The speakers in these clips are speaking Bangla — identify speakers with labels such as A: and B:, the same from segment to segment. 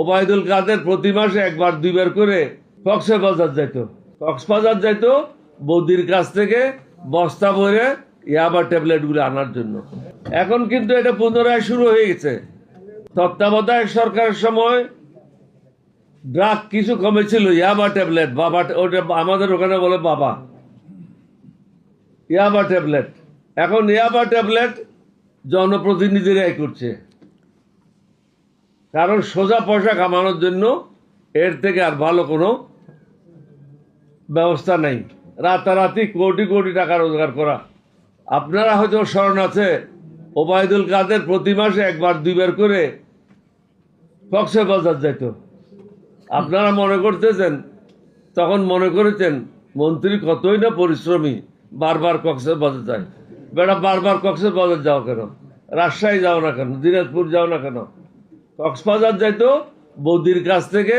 A: ওবায়দুল কাদের প্রতি মাসে একবার দুইবার করে কক্সবাজার যাইতো বৌদির কাছ থেকে বস্তা ভরে ইয়াবা ট্যাবলেট গুলো আনার জন্য। এখন কিন্তু এটা পুনরায় শুরু হয়ে গেছে। তত্ত্বাবধায়ক সরকারের সময় ড্রাগ কিছু কমেছিল, ইয়াবা ট্যাবলেট, বাবা, ওটা আমাদের ওখানে বলে বাবা, ইয়াবা ট্যাবলেট। এখন ইয়াবা ট্যাবলেট জনপ্রতিনিধিরাই করছে, কারণ সোজা পয়সা কামানোর জন্য এর থেকে আর ভালো কোনো ব্যবস্থা নাই। রাতারাতি কোটি কোটি টাকা রোজগার করা। আপনারা হয়তো স্মরণ আছে, ওবায়দুল কাদের প্রতি মাসে একবার দুইবার করে কক্সবাজার যাইতো। আপনারা মনে করতেছেন, তখন মনে করেছেন মন্ত্রী কতই না পরিশ্রমী, বারবার কক্সবাজার যায়। বেটা বারবার কক্সবাজার যাও কেন, রাজশাহী যাও না কেন, দিনাজপুর যাও না কেন? কক্সবাজার যাইতো বৌদির কাছ থেকে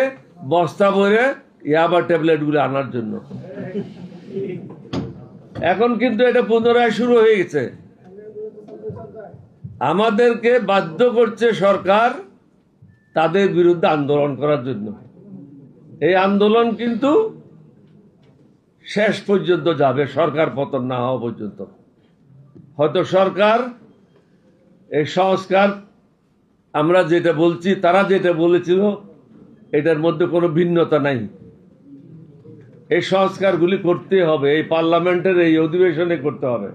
A: বস্তা ভরে ইয়াবা ট্যাবলেট গুলো আনার জন্য। এখন কিন্তু এটা পুনরায় শুরু হয়ে গেছে। আমাদেরকে বাধ্য করছে সরকার তাদের বিরুদ্ধে আন্দোলন করার জন্য। এই আন্দোলন কিন্তু শেষ পর্যন্ত যাবে, সরকার পতন না হওয়া পর্যন্ত। হয়তো সরকার এই সংস্কার, আমরা যেটা বলছি তারা যেটা বলেছিল, এটার মধ্যে কোনো ভিন্নতা নাই। এই সংস্কারগুলি করতে হবে, এই পার্লামেন্টের এই অধিবেশনে করতে হবে।